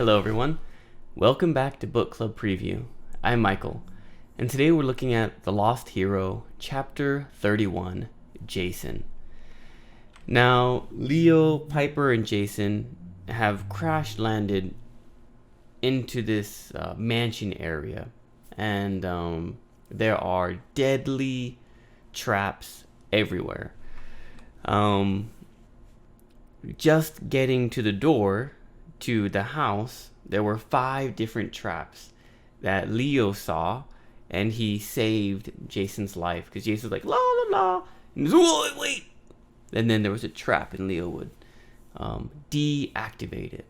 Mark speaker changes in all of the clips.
Speaker 1: Hello, everyone. Welcome back to Book Club Preview. I'm Michael, and today we're looking at The Lost Hero, Chapter 31, Jason. Now, Leo, Piper, and Jason have crash landed into this mansion area, and there are deadly traps everywhere. Just getting to the door to the house, there were 5 different traps that Leo saw, and he saved Jason's life because Jason was like, la la la, and he was, wait, and then there was a trap, and Leo would deactivate it,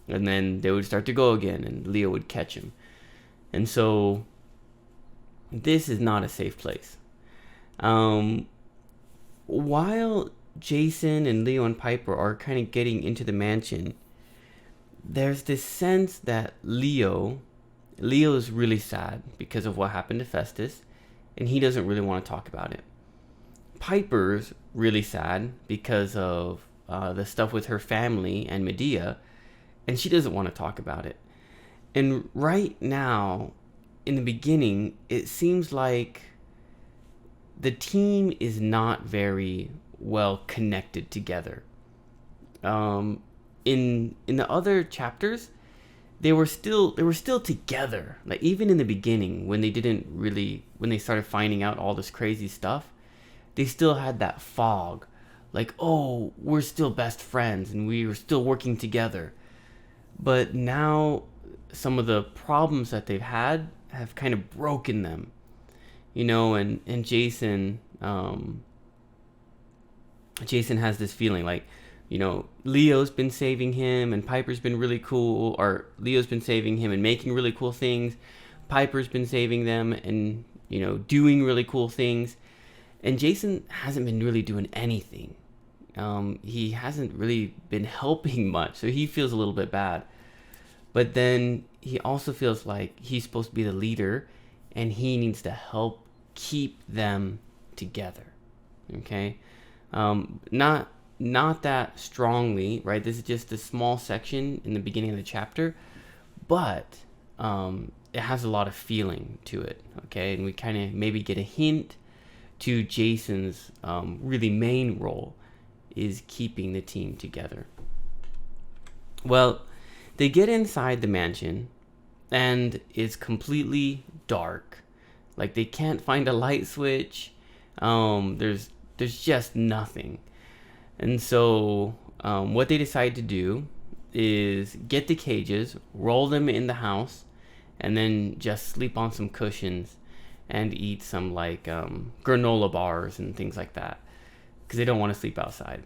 Speaker 1: and then they would start to go again, and Leo would catch him. And so this is not a safe place. While Jason and Leo and Piper are kind of getting into the mansion, there's this sense that Leo is really sad because of what happened to Festus, and he doesn't really want to talk about it. Piper's really sad because of the stuff with her family and Medea, and she doesn't want to talk about it. And right now, in the beginning, it seems like the team is not very well connected together. In the other chapters, they were still together. Like, even in the beginning, when they started finding out all this crazy stuff, they still had that fog. Like, oh, we're still best friends and we were still working together. But now some of the problems that they've had have kind of broken them. You know, and Jason has this feeling like, you know, Leo's been saving him and Piper's been really cool, or Leo's been saving him and making really cool things. Piper's been saving them and, you know, doing really cool things. And Jason hasn't been really doing anything. He hasn't really been helping much, so he feels a little bit bad. But then he also feels like he's supposed to be the leader and he needs to help keep them together. Okay? Not that strongly, right? This is just a small section in the beginning of the chapter, but it has a lot of feeling to it, okay? And we kind of maybe get a hint to Jason's really main role is keeping the team together. Well, they get inside the mansion, and it's completely dark. Like, they can't find a light switch. There's just nothing. And so what they decide to do is get the cages, roll them in the house, and then just sleep on some cushions and eat some like granola bars and things like that, because they don't want to sleep outside.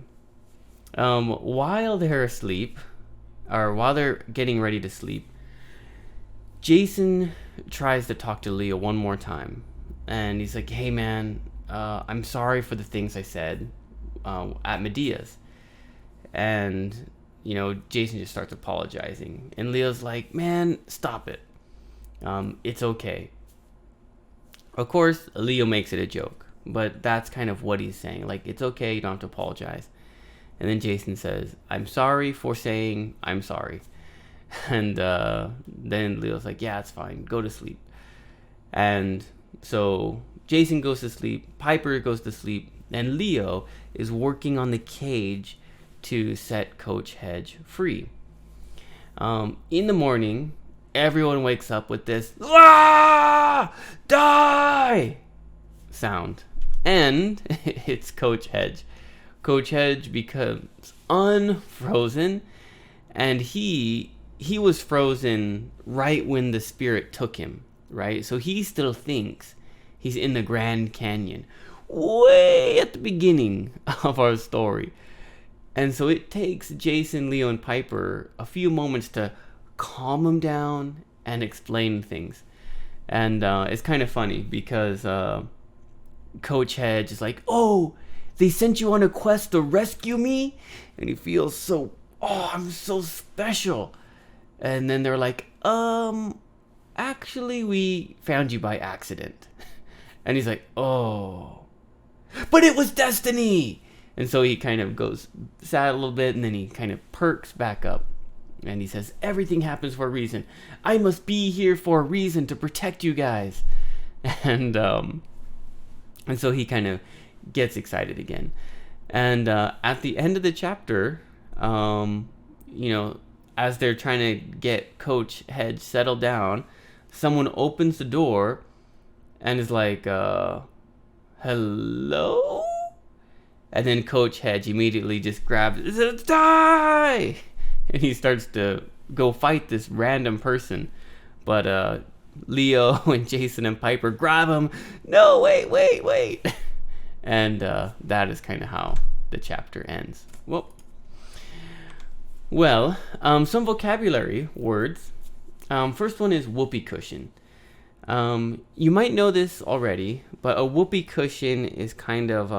Speaker 1: While they're asleep, or while they're getting ready to sleep, Jason tries to talk to Leo one more time, and he's like, hey man, I'm sorry for the things I said at Medea's. And, you know, Jason just starts apologizing, and Leo's like, man, stop it, it's okay. Of course, Leo makes it a joke, but that's kind of what he's saying, like, it's okay, you don't have to apologize. And then Jason says, I'm sorry for saying I'm sorry. And then Leo's like, yeah, it's fine, go to sleep. And so Jason goes to sleep, Piper goes to sleep, and Leo is working on the cage to set Coach Hedge free. In the morning, everyone wakes up with this "Ah! Die!" sound. And it's Coach Hedge. Coach Hedge becomes unfrozen, and he was frozen right when the spirit took him, right? So he still thinks he's in the Grand Canyon, way at the beginning of our story. And so it takes Jason, Leo, and Piper a few moments to calm him down and explain things. And it's kind of funny because Coach Hedge is like, oh, they sent you on a quest to rescue me? And he feels so, oh, I'm so special. And then they're like, actually, we found you by accident. And he's like, oh, but it was destiny. And so he kind of goes sad a little bit, and then he kind of perks back up. And he says, everything happens for a reason. I must be here for a reason to protect you guys. And so he kind of gets excited again. And at the end of the chapter, as they're trying to get Coach Hedge settled down, someone opens the door and is like, hello? And then Coach Hedge immediately just grabs it, says, die! And he starts to go fight this random person. But Leo and Jason and Piper grab him. No, wait. And that is kind of how the chapter ends. Well, some vocabulary words. First one is whoopee cushion. You might know this already, but a whoopee cushion is kind of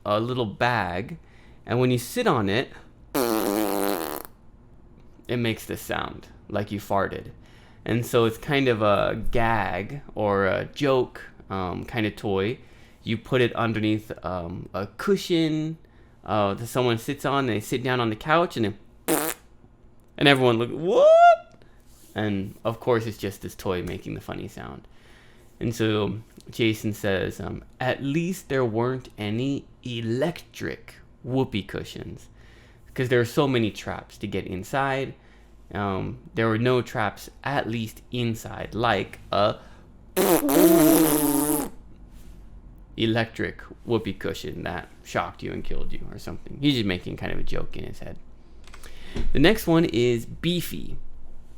Speaker 1: a little bag, and when you sit on it, it makes this sound like you farted. And so it's kind of a gag or a joke kind of toy. You put it underneath a cushion that someone sits on. They sit down on the couch, and everyone looks, what? And of course, it's just this toy making the funny sound. And so Jason says, at least there weren't any electric whoopee cushions, because there are so many traps to get inside. There were no traps, at least inside, like a electric whoopee cushion that shocked you and killed you or something. He's just making kind of a joke in his head. The next one is beefy.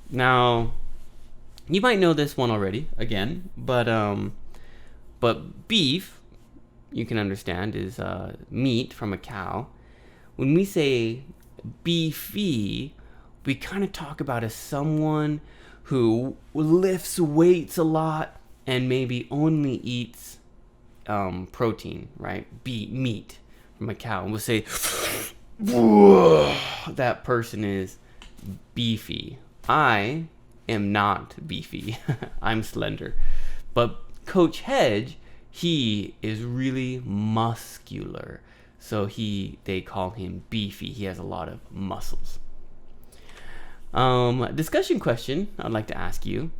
Speaker 1: Now, you might know this one already, again, but beef, you can understand, is meat from a cow. When we say beefy, we kind of talk about as someone who lifts weights a lot and maybe only eats protein, right? Meat from a cow. And we'll say, that person is beefy. I am not beefy. I'm slender. But Coach Hedge, he is really muscular. So they call him beefy. He has a lot of muscles. Discussion question I'd like to ask you.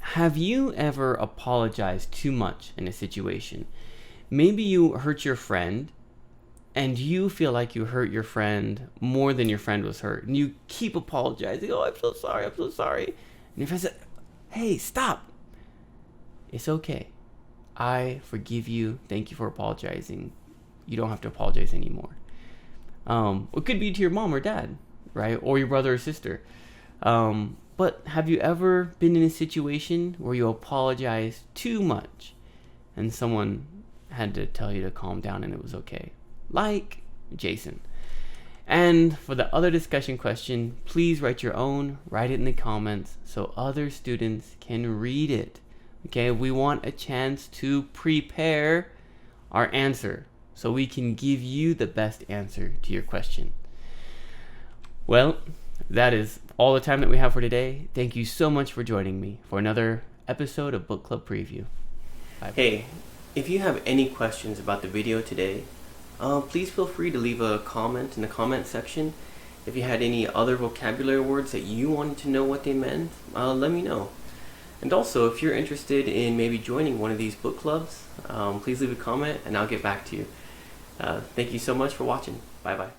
Speaker 1: Have you ever apologized too much in a situation? Maybe you hurt your friend and you feel like you hurt your friend more than your friend was hurt. And you keep apologizing. Oh, I'm so sorry. And your friend said, hey, stop. It's okay. I forgive you. Thank you for apologizing. You don't have to apologize anymore. It could be to your mom or dad, right? Or your brother or sister. But have you ever been in a situation where you apologized too much and someone had to tell you to calm down and it was okay? Like Jason. And for the other discussion question, please write your own. Write it in the comments so other students can read it. Okay, we want a chance to prepare our answer so we can give you the best answer to your question. Well, that is all the time that we have for today. Thank you so much for joining me for another episode of Book Club Preview. Bye. Hey, if you have any questions about the video today, please feel free to leave a comment in the comment section. If you had any other vocabulary words that you wanted to know what they meant, let me know. And also, if you're interested in maybe joining one of these book clubs, please leave a comment and I'll get back to you. Thank you so much for watching. Bye-bye.